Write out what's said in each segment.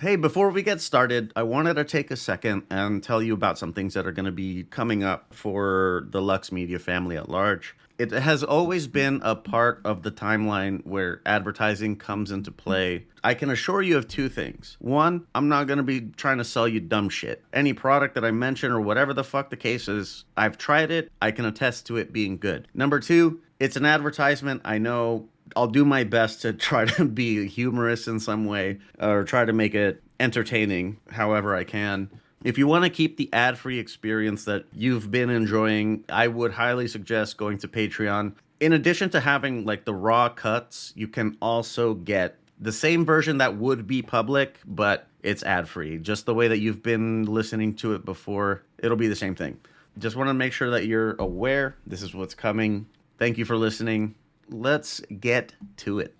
Hey, before we get started, I wanted to take a second and tell you about some things that are going to be coming up for the Lux Media family at large. It has always been a part of the timeline where advertising comes into play. I can assure you of two things. One, I'm not going to be trying to sell you dumb shit. Any product that I mention or whatever the fuck the case is, I've tried it. I can attest to it being good. Number two, it's an advertisement. I know I'll do my best to try to be humorous in some way or try to make it entertaining however I can. If you want to keep the ad-free experience that you've been enjoying, I would highly suggest going to Patreon. In addition to having like the raw cuts, you can also get the same version that would be public, but it's ad-free. Just the way that you've been listening to it before, it'll be the same thing. Just want to make sure that you're aware. This is what's coming. Thank you for listening. Let's get to it.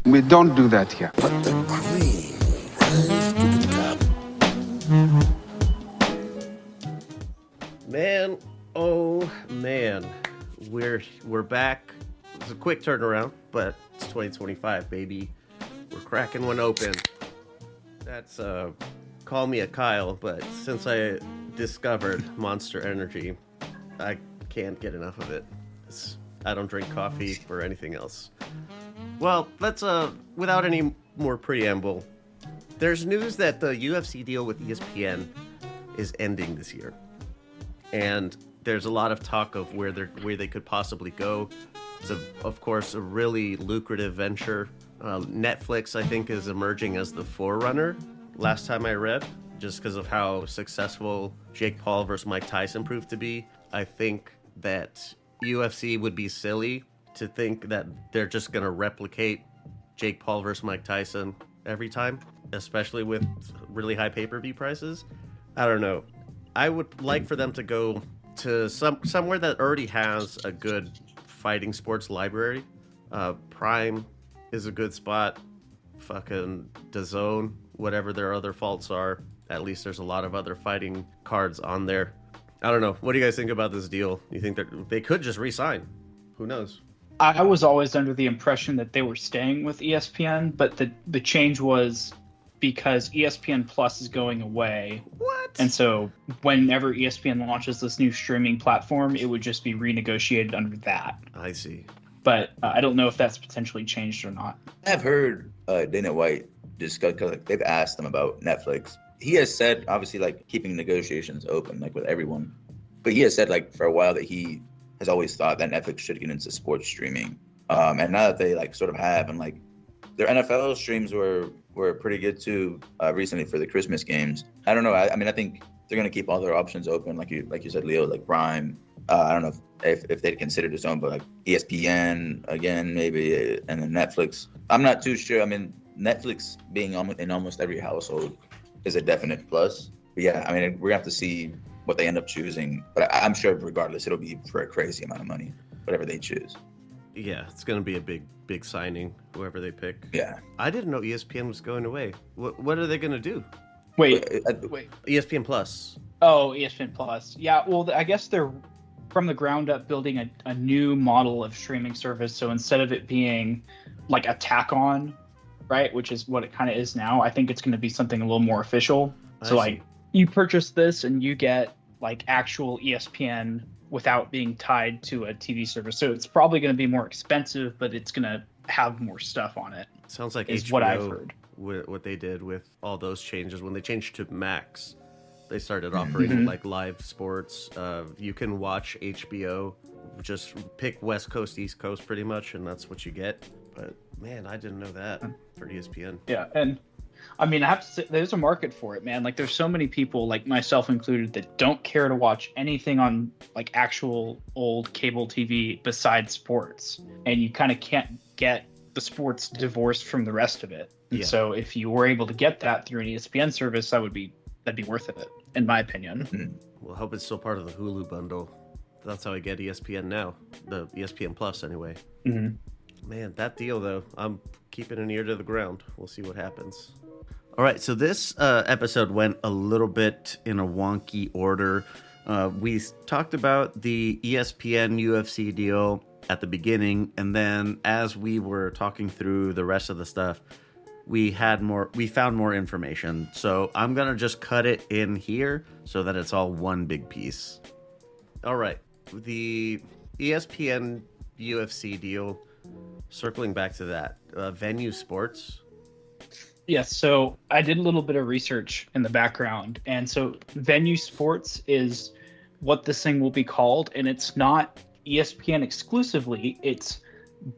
We don't do that here. But the cream rises to the top. Man, oh man, we're back. It's a quick turnaround, but it's 2025, baby. We're cracking one open. That's call me a Kyle, but since I discovered Monster Energy, I can't get enough of it. I don't drink coffee or anything else. Well, let's without any more preamble, there's news that the UFC deal with ESPN is ending this year. And there's a lot of talk of where they could possibly go. It's of course a really lucrative venture. Netflix, I think, is emerging as the forerunner. Last time I read, just because of how successful Jake Paul versus Mike Tyson proved to be, I think that UFC would be silly to think that they're just gonna replicate Jake Paul versus Mike Tyson every time, especially with really high pay-per-view prices. I don't know. I would like for them to go to somewhere that already has a good fighting sports library. Prime is a good spot. Fucking DAZN, whatever their other faults are. At least there's a lot of other fighting cards on there. I don't know. What do you guys think about this deal? You think that they could just re-sign? Who knows? I was always under the impression that they were staying with ESPN, but the change was because ESPN Plus is going away. What? And so whenever ESPN launches this new streaming platform, it would just be renegotiated under that. I see. But I don't know if that's potentially changed or not. I've heard Dana White discuss, because they've asked him about Netflix. He has said, obviously, like keeping negotiations open, like with everyone. But he has said, like, for a while that he has always thought that Netflix should get into sports streaming. And now that they like sort of have, and like their NFL streams were pretty good too recently for the Christmas games. I don't know. I mean, I think they're gonna keep all their options open, like you said, Leo, like Prime. I don't know if they'd consider its own, but like ESPN again, maybe, and then Netflix. I'm not too sure. I mean, Netflix being in almost every household is a definite plus. But yeah, I mean, we're gonna have to see what they end up choosing, but I'm sure regardless it'll be for a crazy amount of money, whatever they choose. Yeah, it's gonna be a big signing, whoever they pick. Yeah. I didn't know ESPN was going away. What are they gonna do? Wait. ESPN Plus. Oh, ESPN Plus. Yeah, well, I guess they're from the ground up building a new model of streaming service. So instead of it being like a tack on, right, which is what it kind of is now, I think it's going to be something a little more official. So like you purchase this and you get like actual ESPN without being tied to a TV service. So it's probably going to be more expensive, but it's going to have more stuff on it. Sounds like is HBO, what I've heard. What they did with all those changes when they changed to Max. They started offering like live sports. You can watch HBO, just pick West Coast, East Coast pretty much, and that's what you get. But man, I didn't know that for ESPN. Yeah, and I mean, I have to say, there's a market for it, man. Like, there's so many people, like myself included, that don't care to watch anything on like actual old cable TV besides sports, and you kind of can't get the sports divorced from the rest of it. And so, if you were able to get that through an ESPN service, that'd be worth it, in my opinion. Well, I hope it's still part of the Hulu bundle. That's how I get ESPN now, the ESPN Plus anyway. Man, that deal though, I'm keeping an ear to the ground. We'll see what happens. All right, so this episode went a little bit in a wonky order. We talked about the ESPN UFC deal at the beginning, and then as we were talking through the rest of the stuff, we found more information. So I'm gonna just cut it in here so that it's all one big piece. All right, the ESPN UFC deal. Circling back to that, Venue Sports. Yes, so I did a little bit of research in the background, and so Venue Sports is what this thing will be called, and it's not ESPN exclusively. It's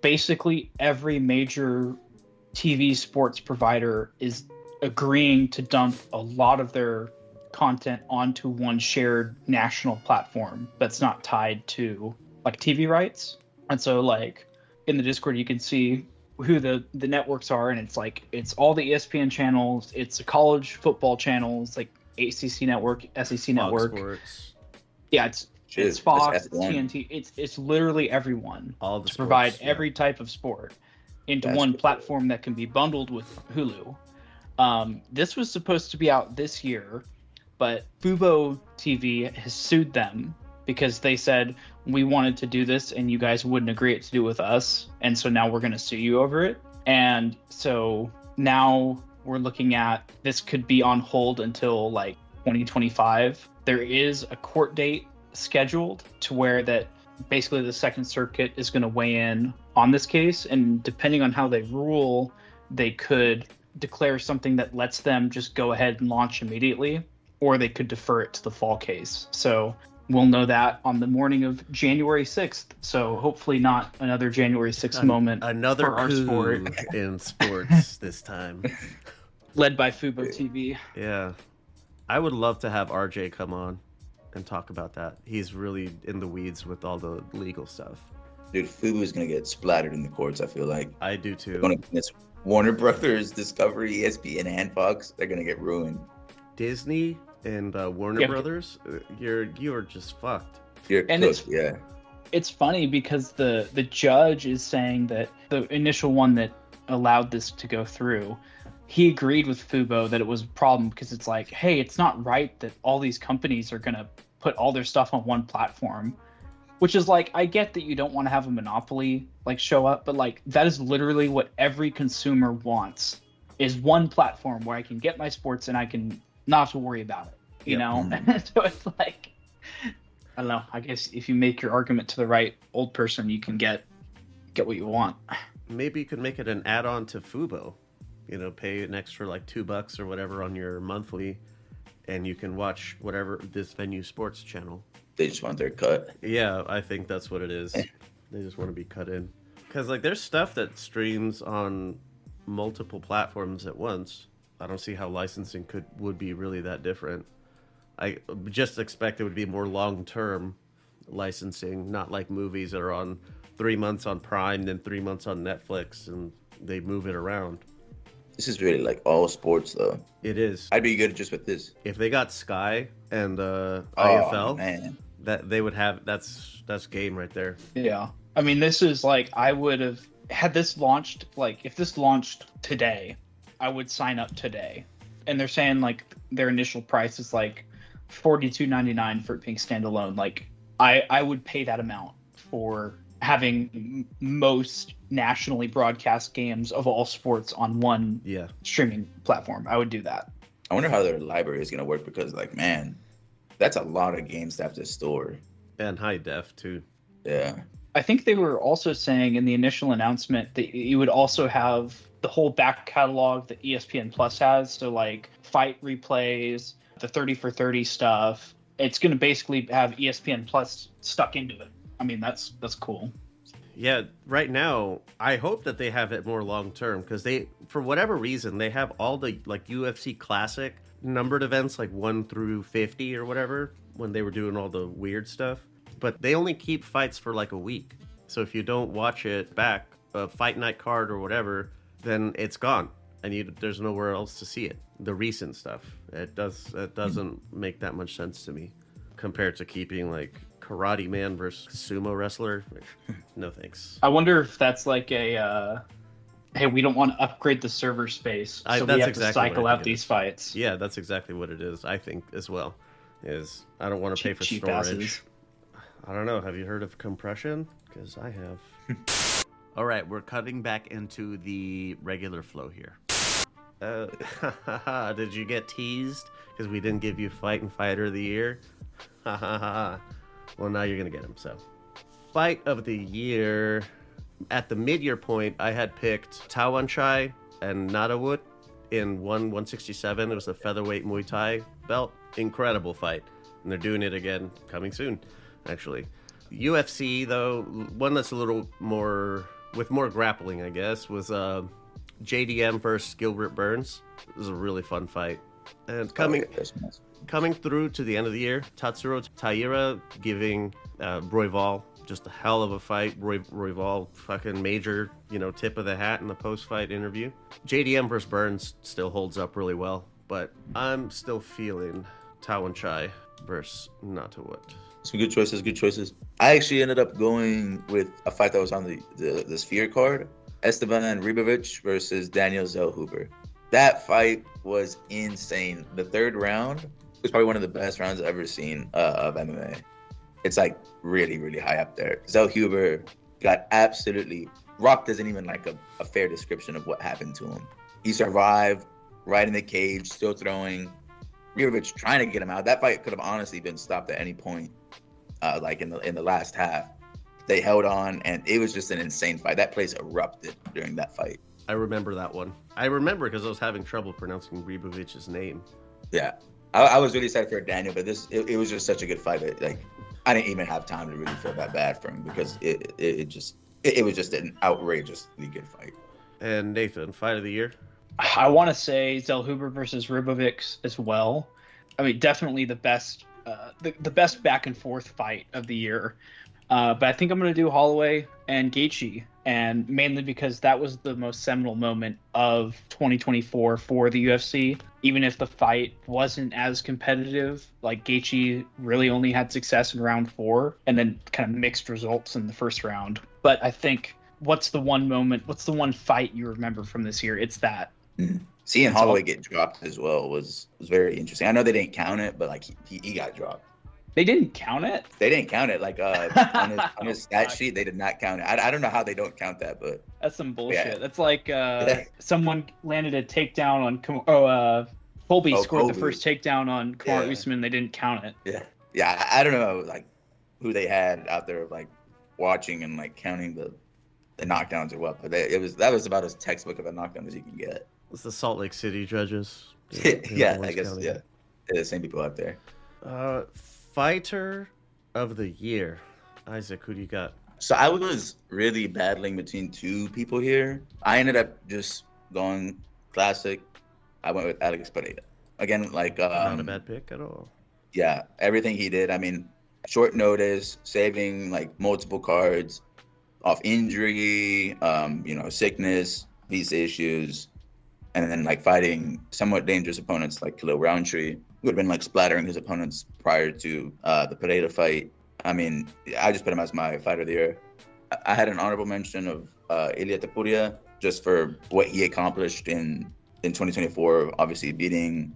basically every major TV sports provider is agreeing to dump a lot of their content onto one shared national platform that's not tied to like TV rights. And so like in the Discord you can see who the networks are, and it's all the ESPN channels, it's the college football channels like ACC network, SEC network. Sports. Yeah, it's Shit, Fox, that's F1. TNT. It's literally everyone All the to provide sports, yeah. every type of sport into That's one cool. platform that can be bundled with Hulu. This was supposed to be out this year, but Fubo TV has sued them because they said we wanted to do this and you guys wouldn't agree to do it with us, and so now we're going to sue you over it. And so now we're looking at this could be on hold until like 2025. There is a court date scheduled to where that basically the Second Circuit is going to weigh in on this case, and depending on how they rule, they could declare something that lets them just go ahead and launch immediately, or they could defer it to the fall case. So we'll know that on the morning of January 6th. So hopefully not another January 6th moment Another for our coup sport, in sports this time. led by Fubo TV. Yeah. I would love to have RJ come on and talk about that. He's really in the weeds with all the legal stuff. Dude, Fubu is gonna get splattered in the courts. I feel like I do too. it's Warner Brothers, Discovery, ESPN, and Fox. They're gonna get ruined. Disney and Warner Yeah. Brothers, you're just fucked. You're And cooked, yeah. It's funny because the judge is saying that the initial one that allowed this to go through, he agreed with Fubo that it was a problem because it's like, hey, it's not right that all these companies are going to put all their stuff on one platform, which is like, I get that you don't want to have a monopoly like show up, but like that is literally what every consumer wants, is one platform where I can get my sports and I can not have to worry about it, you Yep. know? So it's like, I don't know, I guess if you make your argument to the right old person, you can get what you want. Maybe you could make it an add-on to Fubo. You know, pay an extra like $2 or whatever on your monthly, and you can watch whatever this Venue Sports channel. They just want their cut. Yeah, I think that's what it is. They just want to be cut in. Because like there's stuff that streams on multiple platforms at once. I don't see how licensing would be really that different. I just expect it would be more long-term licensing, not like movies that are on 3 months on Prime, then 3 months on Netflix, and they move it around. This is really like all sports, though. It is. I'd be good just with this. If they got Sky and Oh, IFL, man. that they would have, that's game right there. Yeah. I mean, this is like, I would have had this launched, like if this launched today, I would sign up today. And they're saying like their initial price is like $42.99 for it being standalone. Like I would pay that amount for having most nationally broadcast games of all sports on one Yeah. streaming platform. I would do that. I wonder how their library is going to work because, like, man, that's a lot of games to have to store. And high def too. Yeah. I think they were also saying in the initial announcement that you would also have the whole back catalog that ESPN Plus has. So like fight replays, the 30 for 30 stuff. It's going to basically have ESPN Plus stuck into it. I mean, that's cool. Yeah, right now, I hope that they have it more long term because they, for whatever reason, they have all the like UFC Classic numbered events like 1 through 50 or whatever when they were doing all the weird stuff. But they only keep fights for like a week. So if you don't watch it back, a fight night card or whatever, then it's gone and there's nowhere else to see it. The recent stuff, it doesn't make that much sense to me compared to keeping like Karate Man versus sumo wrestler. No thanks. I wonder if that's like a, hey, we don't want to upgrade the server space, so we that's have exactly to cycle what I out think it these is. fights. Yeah, that's exactly what it is, I think, as well. is I don't want to pay for Cheap storage. asses. I don't know. Have you heard of compression? Because I have. All right, we're cutting back into the regular flow here. Did you get teased because we didn't give you Fight and Fighter of the Year? Well, now you're gonna get him. So, Fight of the Year. At the mid-year point, I had picked Tawanchai and Nadawut in 167. It was a featherweight Muay Thai belt. Incredible fight, and they're doing it again coming soon, actually. UFC though, one that's a little more with more grappling, I guess, was JDM versus Gilbert Burns. It was a really fun fight. And coming through to the end of the year, Tatsuro Taira giving Royval just a hell of a fight. Royval fucking major, tip of the hat in the post-fight interview. JDM versus Burns still holds up really well, but I'm still feeling Tawanchai versus Natawut. Some good choices. I actually ended up going with a fight that was on the Sphere card. Esteban Ribovic versus Daniel Zellhuber. That fight was insane. The third round was probably one of the best rounds I've ever seen of MMA. It's like really, really high up there. Zellhuber got absolutely rocked. Isn't even like a fair description of what happened to him. He survived right in the cage, still throwing. Ribovic trying to get him out. That fight could have honestly been stopped at any point, like in the last half. They held on, and it was just an insane fight. That place erupted during that fight. I remember that one. I remember because I was having trouble pronouncing Ribovic's name. Yeah, I was really sad for Daniel, but it was just such a good fight. Like, I didn't even have time to really feel that bad for him because it was just an outrageously good fight. And Nathan, fight of the year? I want to say Zellhuber versus Ribovic as well. I mean, definitely the best back and forth fight of the year. But I think I'm going to do Holloway and Gaethje, and mainly because that was the most seminal moment of 2024 for the UFC. Even if the fight wasn't as competitive, like Gaethje really only had success in round 4, and then kind of mixed results in the first round. But I think what's the one fight you remember from this year? It's that. Seeing Holloway get dropped as well was very interesting. I know they didn't count it, but like he got dropped. They didn't count it? They didn't count it. Like on his stat sheet, they did not count it. I don't know how they don't count that, but that's some bullshit. Yeah. That's like someone landed a takedown on Colby scored the first takedown on Kamaru Usman. They didn't count it. Yeah. I don't know like who they had out there like watching and like counting the knockdowns or what, but that was about as textbook of a knockdown as you can get. It's the Salt Lake City judges. Yeah, I guess. Yeah, they're the same people out there. Fighter of the year, Isaac. Who do you got? So I was really battling between two people here. I ended up just going classic. I went with Alex Pereira. Again, like not a bad pick at all. Yeah, everything he did. I mean, short notice, saving like multiple cards off injury, sickness, visa issues, and then like fighting somewhat dangerous opponents like Khalil Roundtree, who had been like splattering his opponents prior to the Pereira fight. I mean, I just put him as my fighter of the year. I had an honorable mention of Ilia Topuria just for what he accomplished in 2024, obviously beating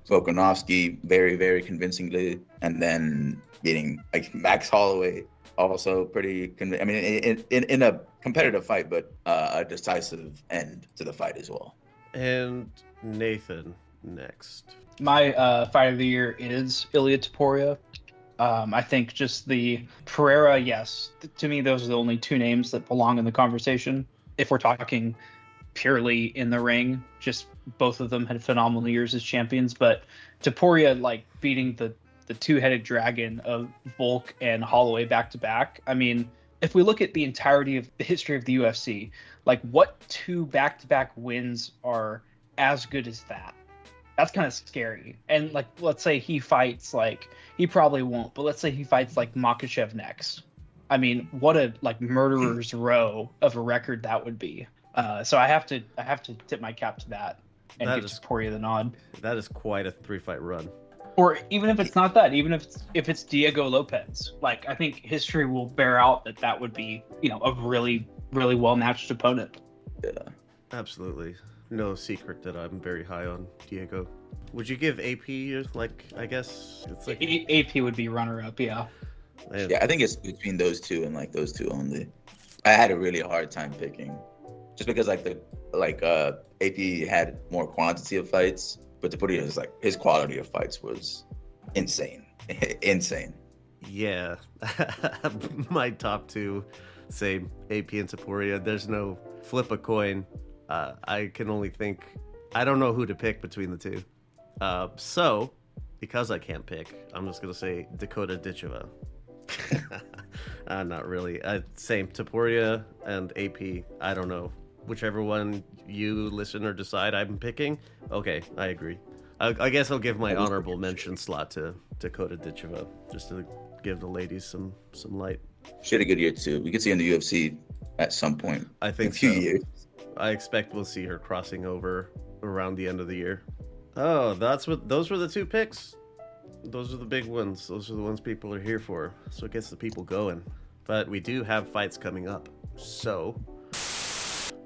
Volkanovski very, very convincingly, and then beating like Max Holloway, also pretty I mean, in a competitive fight, but a decisive end to the fight as well. And Nathan, next. My fight of the year is Ilia Topuria. I think just the Pereira, yes. To me, those are the only two names that belong in the conversation. If we're talking purely in the ring, just both of them had phenomenal years as champions. But Topuria, like beating the two-headed dragon of Volk and Holloway back-to-back. I mean, if we look at the entirety of the history of the UFC, like what two back-to-back wins are as good as that? That's kind of scary. And like, let's say he fights like, he probably won't, but let's say he fights like Makhachev next. I mean, what a like murderer's row of a record that would be. So I have to tip my cap to that and give Topuria the nod. That is quite a 3-fight run. Or even if it's not that, even if it's Diego Lopez, like I think history will bear out that would be, a really, really well-matched opponent. Yeah. Absolutely. No secret that I'm very high on Diego. Would you give AP like? I guess it's like. AP would be runner-up, yeah. Yeah, I think it's between those two and like those two only. I had a really hard time picking, just because AP had more quantity of fights, but Tapuria is like his quality of fights was insane, insane. Yeah, my top two, same AP and Tapuria. There's no flip a coin. I can only think. I don't know who to pick between the two. So, because I can't pick, I'm just gonna say Dakota Ditcheva. Not really. Same Tapuria and AP. I don't know. Whichever one you listener decide I'm picking. Okay, I agree. I guess I'll give my honorable mention slot to Dakota Ditcheva just to give the ladies some light. She had a good year too. We could see in the UFC at some point. I think in a few so. years. I expect we'll see her crossing over around the end of the year. Oh, those were the two picks. Those are the big ones. Those are the ones people are here for. So it gets the people going. But we do have fights coming up. So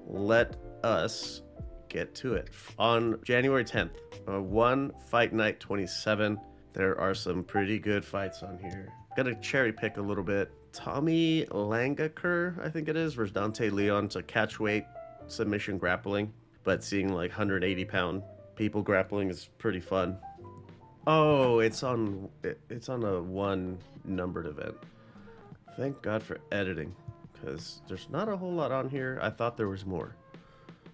let us get to it. On January 10th, One Fight Night 27, there are some pretty good fights on here. Gonna cherry pick a little bit. Tommy Langaker, I think it is, versus Dante Leon to catchweight submission grappling. But seeing like 180-pound people grappling is pretty fun. Oh, it's on a one numbered event. Thank God for editing, because there's not a whole lot on here. I thought there was more.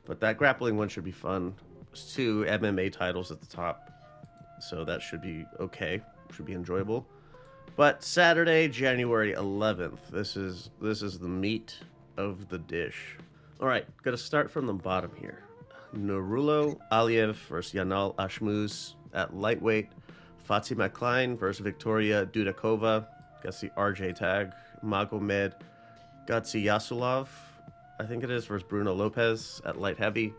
But that grappling one should be fun. There's 2 MMA titles at the top, so that should be okay. Should be enjoyable. But Saturday, January 11th. This is the meat of the dish. All right, gonna start from the bottom here. Nurulo Aliev versus Yanal Ashmuz at lightweight. Fatima Klein versus Victoria Dudakova. That's the RJ tag. Magomed Gatsiasulov, I think it is, versus Bruno Lopez at light heavy.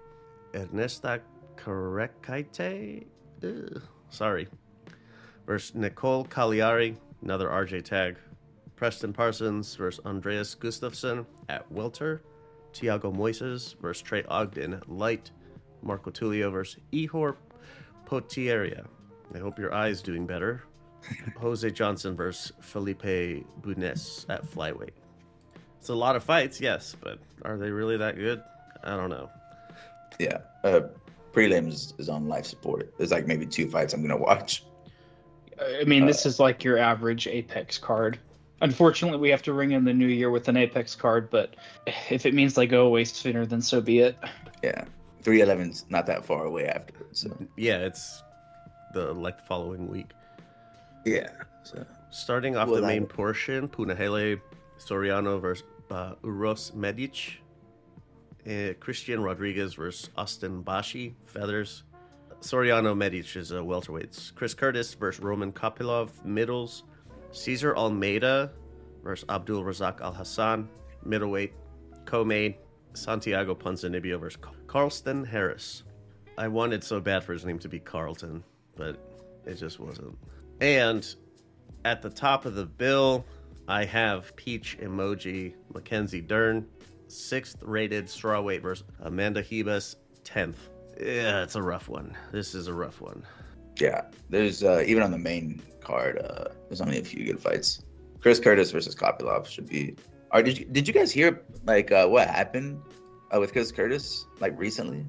Ernesta Karekaite, sorry, versus Nicole Cagliari, another RJ tag. Preston Parsons versus Andreas Gustafsson at welter. Tiago Moises versus Trey Ogden at light. Marco Tullio versus Ihor Potieria. I hope your eye's doing better. Jose Johnson versus Felipe Bunes at flyweight. It's a lot of fights, yes, but are they really that good? I don't know. Yeah, prelims is on life support. There's like maybe 2 fights I'm gonna watch. I mean, this is like your average Apex card. Unfortunately, we have to ring in the new year with an Apex card, but if it means they go away sooner, then so be it. Yeah, 311's not that far away afterwards. So. Yeah, it's the following week. Yeah. So. Starting off the main portion, Punahele Soriano versus Uros Medic. Christian Rodriguez versus Austin Bashi, feathers. Soriano Medic is a welterweights. Chris Curtis versus Roman Kopilov, middles. Cesar Almeida versus Abdul Razak Al Hassan, middleweight. Co-main, Santiago Ponzinibbio versus Carlston Harris. I wanted so bad for his name to be Carlton, but it just wasn't. And at the top of the bill, I have Peach Emoji Mackenzie Dern, 6th rated strawweight versus Amanda Hebus, 10th. Yeah, it's a rough one. This is a rough one. Yeah, there's even on the main card, there's only a few good fights. Chris Curtis versus Kopilov should be. Did you guys hear what happened with Chris Curtis recently?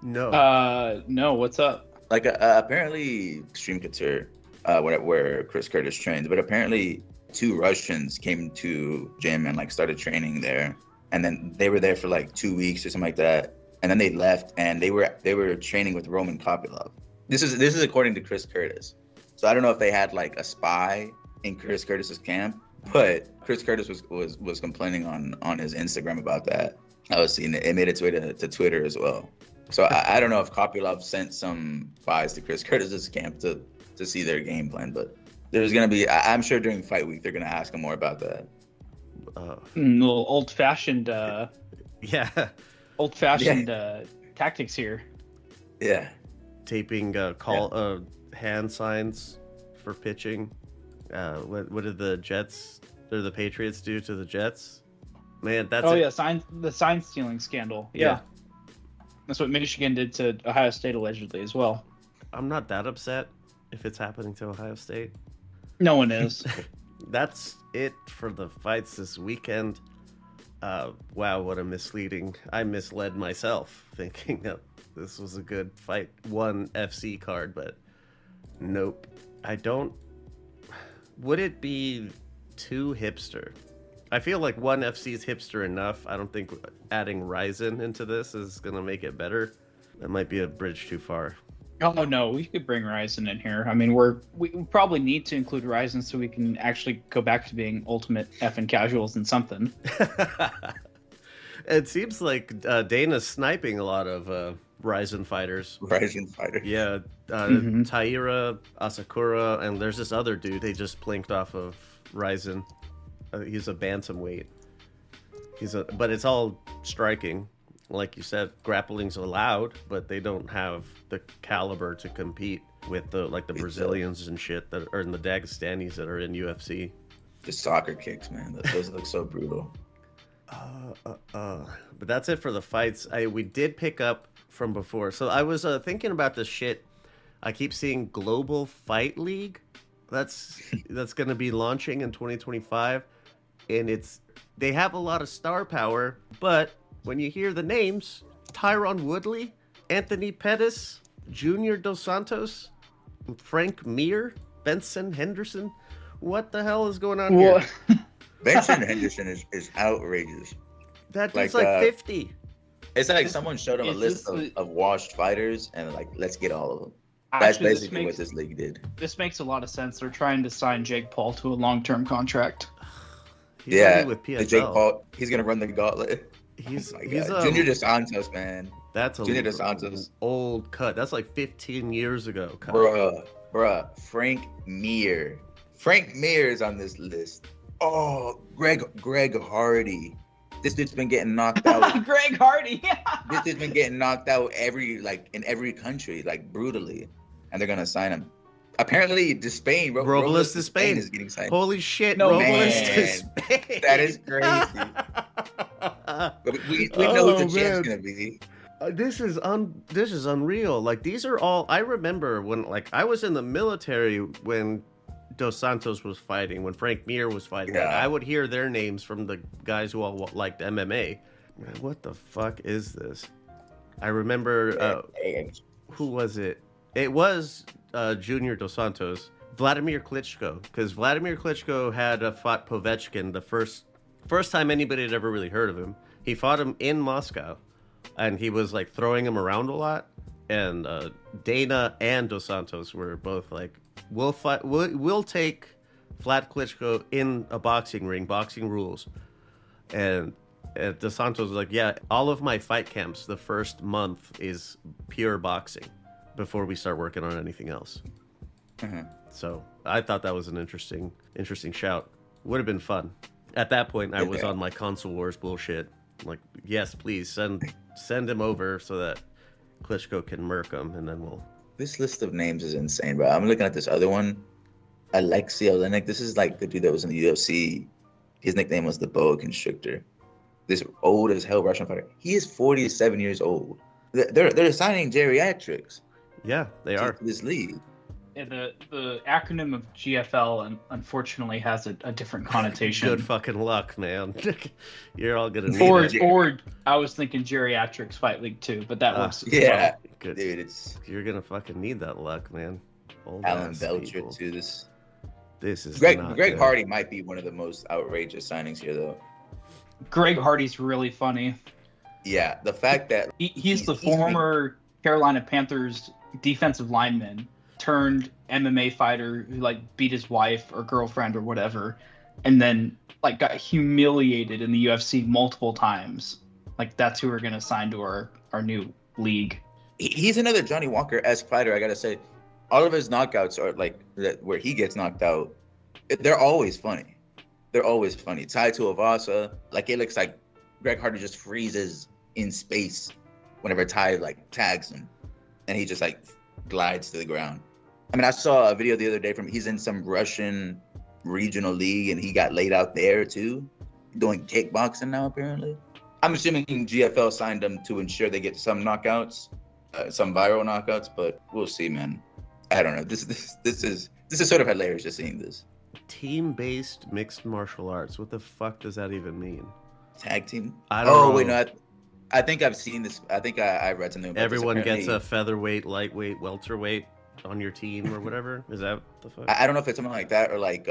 No. No. What's up? Apparently Extreme Couture, where Chris Curtis trained, but apparently 2 Russians came to gym and started training there, and then they were there for 2 weeks or something like that, and then they left and they were training with Roman Kopilov. This is according to Chris Curtis. So I don't know if they had a spy in Chris Curtis's camp, but Chris Curtis was complaining on his Instagram about that. I was seeing it made its way to Twitter as well. So I don't know if Kopilov sent some spies to Chris Curtis's camp to see their game plan, but there's gonna be. I'm sure during fight week they're gonna ask him more about that. Little old-fashioned. Yeah. Old-fashioned tactics here. Yeah. Taping hand signs for pitching. What did the Jets or the Patriots do to the Jets? Man, that's the sign stealing scandal. Yeah. That's what Michigan did to Ohio State allegedly as well. I'm not that upset if it's happening to Ohio State. No one is. That's it for the fights this weekend. Wow, what a misleading. I misled myself thinking that this was a good fight. One FC card, but nope. I don't. Would it be too hipster? I feel like one FC is hipster enough. I don't think adding Ryzen into this is going to make it better. That might be a bridge too far. Oh no, we could bring Ryzen in here. I mean, we probably need to include Ryzen so we can actually go back to being ultimate effing casuals in something. It seems like Dana's sniping a lot of Ryzen fighters. Ryzen fighter. Yeah, Mhm. Taira, Asakura, and there's this other dude they just blinked off of Ryzen. He's a bantamweight. But it's all striking. Like you said, grappling's allowed, but they don't have the caliber to compete with the Brazilians and shit that are in the Dagestanis that are in UFC. The soccer kicks, man. Those look so brutal. But that's it for the fights. We did pick up from before. So I was thinking about this shit. I keep seeing Global Fight League. That's going to be launching in 2025, and they have a lot of star power, but when you hear the names, Tyron Woodley, Anthony Pettis, Junior Dos Santos, Frank Mir, Benson Henderson, what the hell is going on here? Benson Henderson is outrageous. That dude's like, like 50. It's like someone showed him a is list this of washed fighters and like, let's get all of them. That's Actually, basically what this league did. This makes a lot of sense. They're trying to sign Jake Paul to a long-term contract. He's Yeah, already with the PFL. Jake Paul, he's gonna run the gauntlet. He's Oh my he's God. Junior Dos Santos, man. that's a Junior Dos Santos. old cut. That's like 15 years ago. Cut. Bruh, Frank Mir. Frank Mir is on this list. Oh, Greg Hardy. This dude's been getting knocked out. Greg Hardy. This dude's been getting knocked out in every country, like brutally, and they're gonna sign him. Apparently, to Spain, Robles to Spain is getting signed. Holy shit, No, Robles to man. Spain. That is crazy. But we know who the champ's gonna be. This is unreal. Like, these are all. I remember when I was in the military when Dos Santos was fighting, when Frank Mir was fighting. Yeah. I would hear their names from the guys who all liked MMA. Man, what the fuck is this? I remember who was it? It was Junior Dos Santos, Vladimir Klitschko, because Vladimir Klitschko had fought Povechkin the first time anybody had ever really heard of him. He fought him in Moscow, and he was like throwing him around a lot. And Dana and Dos Santos were both like, "We'll fight. We'll take Vlad Klitschko in a boxing ring, boxing rules." And Dos Santos was like, "Yeah, all of my fight camps, the first month is pure boxing before we start working on anything else." Mhm. So I thought that was an interesting shout. Would have been fun. At that point, I was Yeah. on my console wars bullshit. Like, yes, please send him over so that Klitschko can murk him, and then we'll. This list of names is insane, bro. I'm looking at this other one, Alexei Olenek. This is like the dude that was in the UFC. His nickname was the Boa Constrictor. This old as hell Russian fighter. He is 47 years old. They're signing geriatrics Yeah, they are. to this league. Yeah, the acronym of GFL unfortunately has a different connotation. Good fucking luck, man. You're all gonna need it. Or I was thinking Geriatrics Fight League too, but that works. as Yeah, well. Good. dude, it's You're gonna fucking need that luck, man. Old Alan ass Belcher people. to this. This is Greg not Greg good. Hardy might be one of the most outrageous signings here, though. Greg Hardy's really funny. Yeah, the fact that He's the He's former Carolina Panthers defensive lineman turned MMA fighter who beat his wife or girlfriend or whatever, and then got humiliated in the UFC multiple times. That's who we're gonna sign to our new league. he's another Johnny Walker-esque fighter, I gotta say. All of his knockouts are where he gets knocked out. They're always funny. They're always funny. Tai Tuivasa, it looks like Greg Hardy just freezes in space whenever Tai tags him, and he just glides to the ground. I mean, I saw a video the other day from he's in some Russian regional league, and he got laid out there too, doing kickboxing now apparently. I'm assuming GFL signed him to ensure they get some knockouts. some viral knockouts, but we'll see, man. I don't know. This is sort of hilarious just seeing this. Team-based mixed martial arts. What the fuck does that even mean? Tag team? I don't know. Wait, no. I think I've seen this. I think I read something about Everyone this. gets a featherweight, lightweight, welterweight on your team or whatever. Is that the fuck? I don't know if it's something like that or like,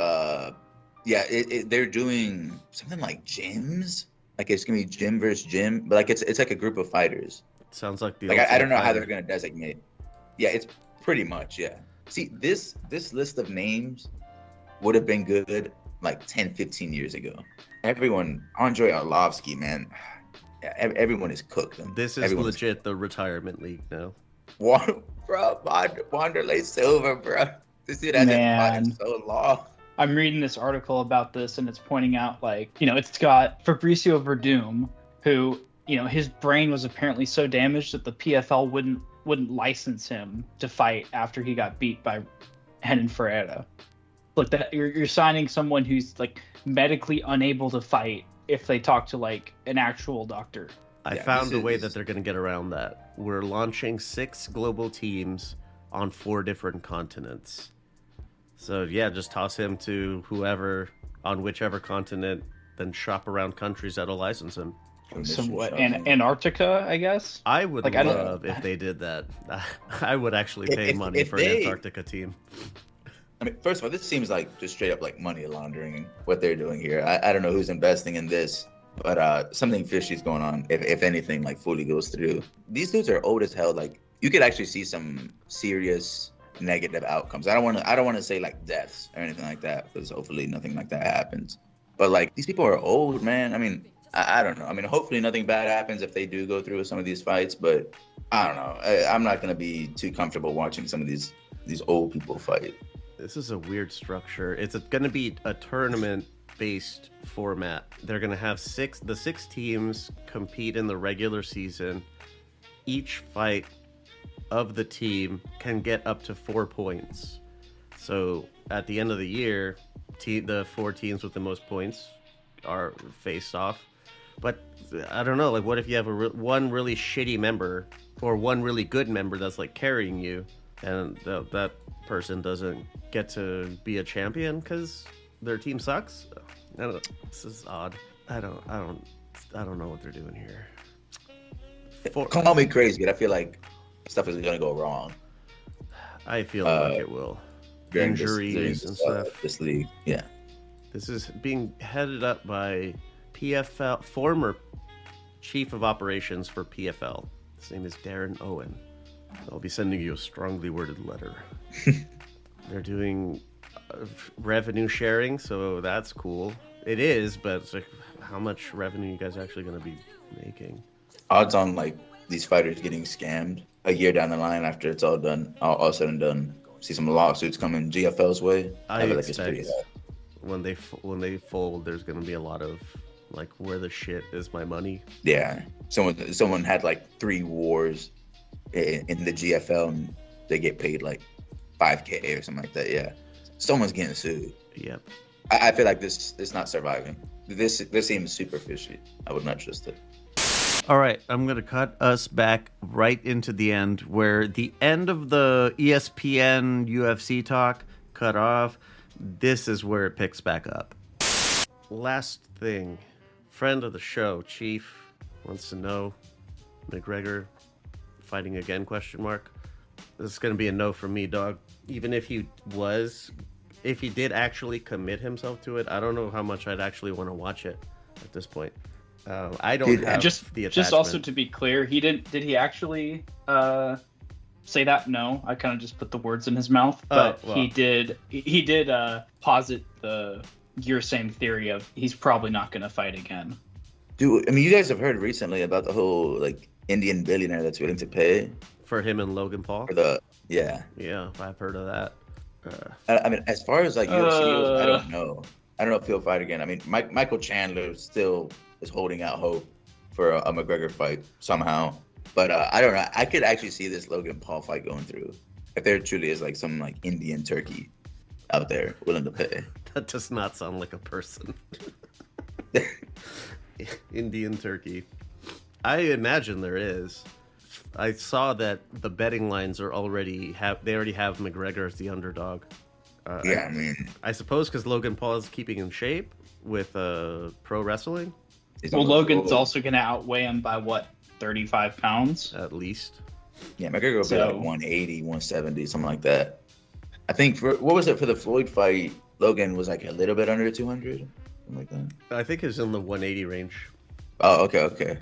they're doing something like gyms. Like it's gonna be gym versus gym, but like it's like a group of fighters. Sounds like the Like I don't know how Ultimate they're gonna designate. Yeah, it's pretty much, yeah. See, this list of names would have been good like 10, 15 years ago. Everyone, Andre Arlovsky, man. Yeah, everyone is cooked. This is Everyone's legit the retirement league now. bro, Wanderlei Silva, bro. This dude hasn't fought in so long. I'm reading this article about this, and it's pointing out, like, you know, it's got Fabricio Verdum, who, you know, his brain was apparently so damaged that the PFL wouldn't license him to fight after he got beat by Renan Ferreira. Look, that you're signing someone who's like medically unable to fight if they talk to like an actual doctor. I Yeah, found this a way is- that they're going to get around that. We're launching 6 global teams on 4 different continents. So yeah, just toss him to whoever on whichever continent, then shop around countries that'll license him. Somewhat, and Antarctica, I guess. I would Like, I don't- love if they did that. I would actually pay If- money if for they- an Antarctica team. I mean, first of all, this seems like just straight up like money laundering what they're doing here. I don't know who's investing in this, but something fishy is going on. If anything like fully goes through, these dudes are old as hell. Like you could actually see some serious negative outcomes. I don't want to say like deaths or anything like that, because hopefully nothing like that happens. But like these people are old, man. I mean, I don't know. I mean, hopefully nothing bad happens if they do go through with some of these fights, but I don't know. I'm not gonna be too comfortable watching some of these old people fight. This is a weird structure. It's going to be a tournament-based format. They're going to have 6 teams compete in the regular season. Each fight of the team can get up to 4 points. So at the end of the year, the 4 teams with the most points are faced off. But I don't know, like what if you have one really shitty member or one really good member that's like carrying you, and that person doesn't get to be a champion because their team sucks? I don't know. This is odd. I don't know what they're doing here. Call me crazy, but I feel like stuff is gonna go wrong I feel like it will. during Injuries and stuff. This league. Yeah. This is being headed up by PFL, former chief of operations for PFL. His name is Darren Owen. I'll be sending you a strongly worded letter. They're doing revenue sharing, so that's cool. It is, but it's like, how much revenue you guys actually going to be making? Odds on like these fighters getting scammed a year down the line after it's all done, all said and done. See some lawsuits coming GFL's way. I feel like it's expect pretty hard. when they fold, there's going to be a lot of like, where the shit is my money? Yeah. Someone had like 3 wars in the GFL and they get paid like $5,000 or something like that. Yeah. Someone's getting sued. Yep. I feel like this is not surviving. This seems super fishy. I would not trust it. All right, I'm going to cut us back right into the end where the end of the ESPN UFC talk cut off. This is where it picks back up. Last thing, friend of the show, Chief, wants to know, McGregor fighting again, question mark. This is going to be a no from me, dog. Even if he did actually commit himself to it, I don't know how much I'd actually want to watch it at this point. I don't have the attachment. Just also to be clear, did he actually say that? No, I kind of just put the words in his mouth, but he did posit your same theory of he's probably not going to fight again. Dude, I mean, you guys have heard recently about the whole like Indian billionaire that's willing to pay for him and Logan Paul. for the yeah. I've heard of that. I mean, as far as like UFC goes, I don't know. I don't know if he'll fight again. I mean, Michael Chandler still is holding out hope for a McGregor fight somehow. But I don't know. I could actually see this Logan Paul fight going through if there truly is like some like Indian turkey out there willing to pay. That does not sound like a person. Indian turkey. I imagine there is. I saw that the betting lines are already have McGregor as the underdog. Yeah, I mean, I suppose because Logan Paul is keeping in shape with pro wrestling he's Well, almost Logan's old. also going to outweigh him by what, 35 pounds? at least. Yeah, McGregor will be So- like 180, 170, something like that. I think what was it for the Floyd fight? Logan was like a little bit under 200, something like that. I think it's in the 180 range. Oh, okay.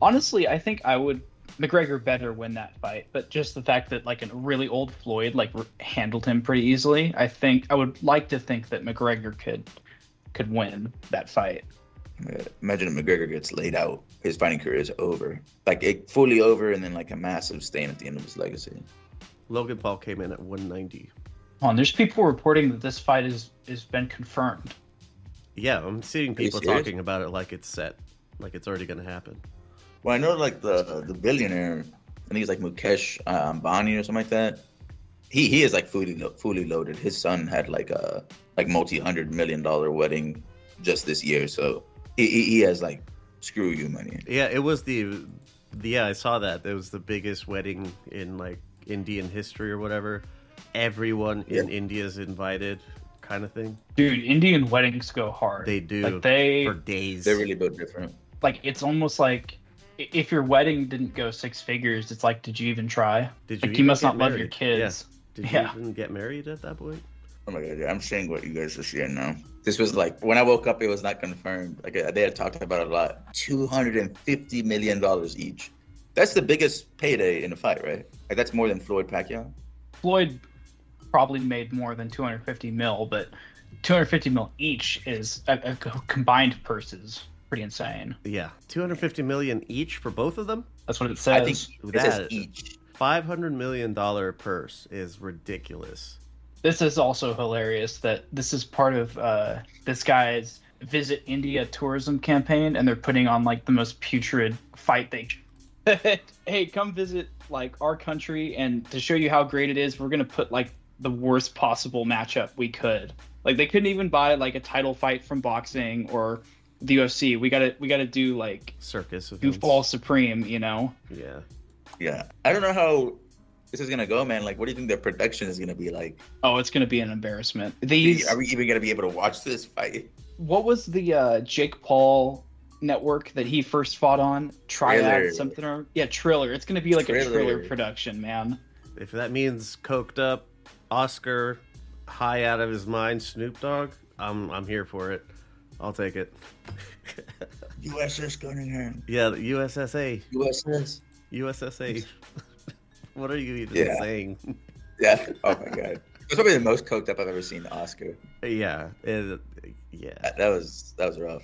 Honestly, I think McGregor better win that fight, but just the fact that like a really old Floyd handled him pretty easily, I would like to think that McGregor could win that fight. Yeah, imagine if McGregor gets laid out, his fighting career is over, like it fully over, and then like a massive stain at the end of his legacy. Logan Paul came in at 190. There's people reporting that this fight has been confirmed. Yeah, I'm seeing Are you people serious? talking about it like it's set, like it's already going to happen. Well, I know like the billionaire, I think he's like Mukesh Ambani or something like that. He is like fully loaded. His son had like a multi-$100 million wedding just this year, so he has like screw you money. Yeah, it was I saw that. It was the biggest wedding in like Indian history or whatever. Everyone in India is invited, kind of thing. Dude, Indian weddings go hard. They do Like for days. They're really built different. like it's almost like if your wedding didn't go 6 figures, it's like, did you even try? Did Like, you even must get not love your married? kids. Yeah. Did Yeah. you even get married at that point? Oh my god, yeah, I'm seeing what you guys are seeing now. This was like when I woke up, it was not confirmed. Like they had talked about it a lot. $250 million each. That's the biggest payday in a fight, right? Like that's more than Floyd Pacquiao. Floyd probably made more than 250 mil, but 250 mil each is a combined purses. Pretty insane. Yeah, 250 million each for both of them. That's what it I think says. it says That- each. $500 million purse is ridiculous. This is also hilarious that this is part of this guy's Visit India tourism campaign, and they're putting on like the most putrid fight they. Hey, come visit like our country, and to show you how great it is, we're gonna put like the worst possible matchup we could. Like they couldn't even buy like a title fight from boxing or the UFC. We gotta do like Circus events. Goofball Supreme, you know? Yeah. Yeah, I don't know how this is gonna go, man. Like, what do you think their production is gonna be like? Oh, it's gonna be an embarrassment. These. Are we even gonna be able to watch this fight? What was the Jake Paul network that he first fought on? Triad Triller. something or yeah, Triller. It's gonna be like a Triller. Triller production, man. If that means coked up, Oscar, high out of his mind, Snoop Dogg, I'm here for it. I'll take it. USS Cunningham. Yeah, the USSA. USS. USSA. What are you even Yeah. saying? Yeah. Oh my god. That's probably the most coked up I've ever seen Oscar. Yeah. Yeah. That was rough.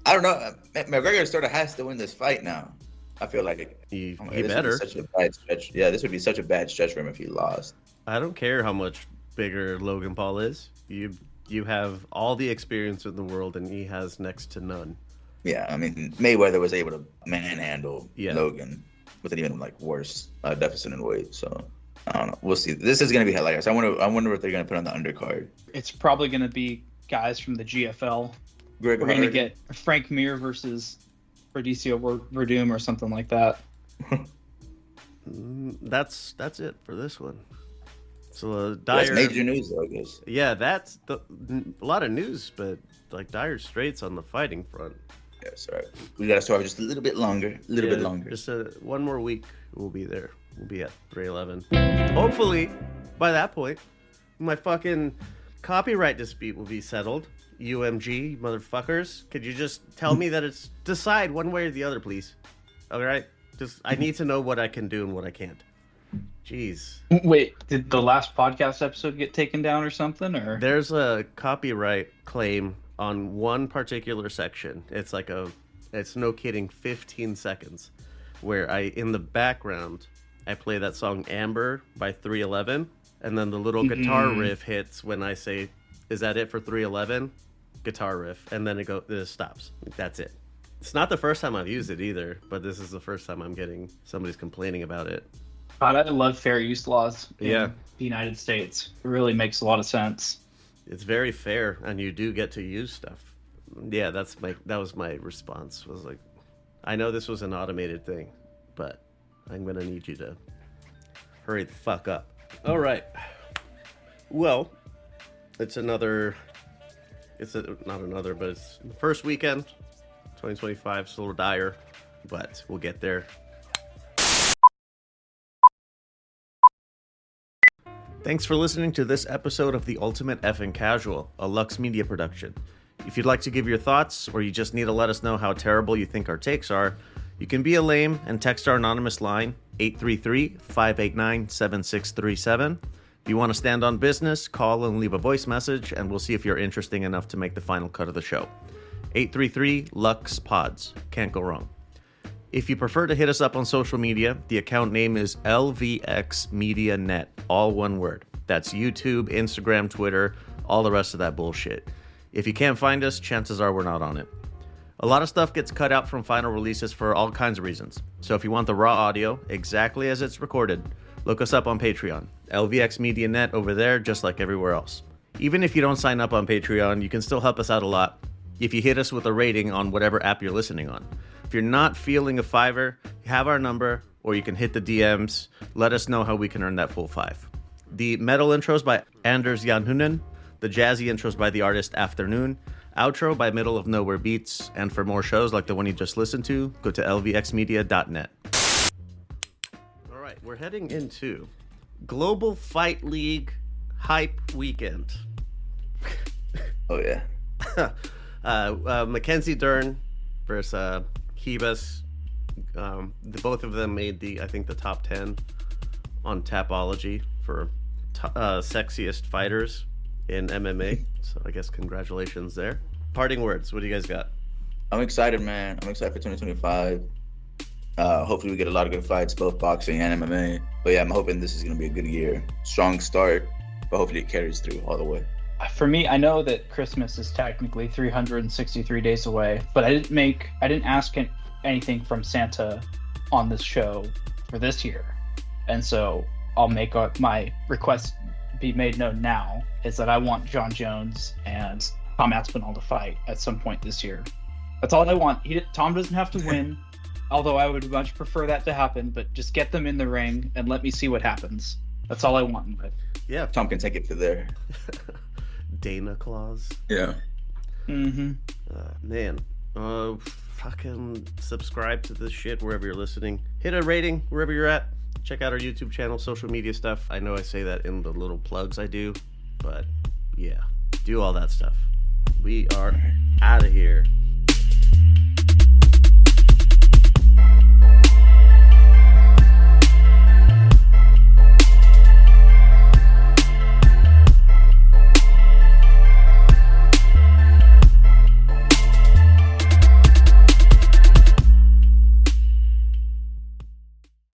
I don't know. McGregor sort of has to win this fight now. I feel like He oh my God, he this would be better. Such a bad stretch. Yeah, this would be such a bad stretch for him if he lost. I don't care how much bigger Logan Paul is. You have all the experience in the world, and he has next to none. Yeah, I mean Mayweather was able to manhandle Yeah. Logan with an even like worse deficit in weight. So I don't know. We'll see. This is gonna be hilarious. I wonder what they're gonna put on the undercard. It's probably gonna be guys from the GFL. Greg We're gonna Hardy. get Frank Mir versus Verdecio Verdum or something like that. That's it for this one. So That's Dyer. major news, though, I guess. Yeah, that's a lot of news, but like dire straits on the fighting front. Yes, all right. We gotta start just a little bit longer. A little bit longer. Just one more week, we'll be there. We'll be at 311. Hopefully, by that point, my fucking copyright dispute will be settled. UMG, motherfuckers. Could you just tell me that it's decide one way or the other, please? All right? Just I need to know what I can do and what I can't. Jeez. Wait, did the last podcast episode get taken down or something? Or There's a copyright claim on one particular section. It's like it's no kidding, 15 seconds, where in the background, I play that song Amber by 311, and then the little guitar riff hits when I say, "Is that it for 311?" Guitar riff, and then it stops. That's it. It's not the first time I've used it either, but this is the first time I'm getting somebody's complaining about it. God, I love fair use laws in Yeah. the United States. It really makes a lot of sense. It's very fair, and you do get to use stuff. Yeah, that was my response. Was like, I know this was an automated thing, but I'm going to need you to hurry the fuck up. All right. Well, it's not another, but it's the first weekend, 2025. It's a little dire, but we'll get there. Thanks for listening to this episode of The Ultimate Effing Casual, a Lux Media production. If you'd like to give your thoughts, or you just need to let us know how terrible you think our takes are, you can be a lame and text our anonymous line, 833-589-7637. If you want to stand on business, call and leave a voice message, and we'll see if you're interesting enough to make the final cut of the show. 833-LUX-PODS. Can't go wrong. If you prefer to hit us up on social media, the account name is LVX Media Net, all one word. That's YouTube, Instagram, Twitter, all the rest of that bullshit. If you can't find us, chances are we're not on it. A lot of stuff gets cut out from final releases for all kinds of reasons. So if you want the raw audio, exactly as it's recorded, look us up on Patreon. LVX Media Net over there, just like everywhere else. Even if you don't sign up on Patreon, you can still help us out a lot if you hit us with a rating on whatever app you're listening on. If you're not feeling a $5, you have our number, or you can hit the DMs. Let us know how we can earn that full $5. The metal intros by Anders Janhunen, the jazzy intros by the artist Afternoon, outro by Middle of Nowhere Beats, and for more shows like the one you just listened to, go to lvxmedia.net. All right, we're heading into Global Fight League Hype Weekend. Oh yeah. Mackenzie Dern versus Kibas. Both of them made the top 10 on Tapology for sexiest fighters in MMA. So I guess congratulations there. Parting words. What do you guys got? I'm excited, man. I'm excited for 2025. Hopefully we get a lot of good fights, both boxing and MMA. But yeah, I'm hoping this is going to be a good year. Strong start, but hopefully it carries through all the way. For me, I know that Christmas is technically 363 days away, but I didn't ask anything from Santa on this show for this year. And so I'll make my request be made known now, is that I want John Jones and Tom Aspinall to fight at some point this year. That's all I want. Tom doesn't have to win, although I would much prefer that to happen, but just get them in the ring and let me see what happens. That's all I want. But Yeah. Tom can take it to there. Dana Claus. Yeah. Mm-hmm. Man. Fucking subscribe to this shit wherever you're listening. Hit a rating wherever you're at. Check out our YouTube channel, social media stuff. I know I say that in the little plugs I do, but yeah, do all that stuff. We are out of here.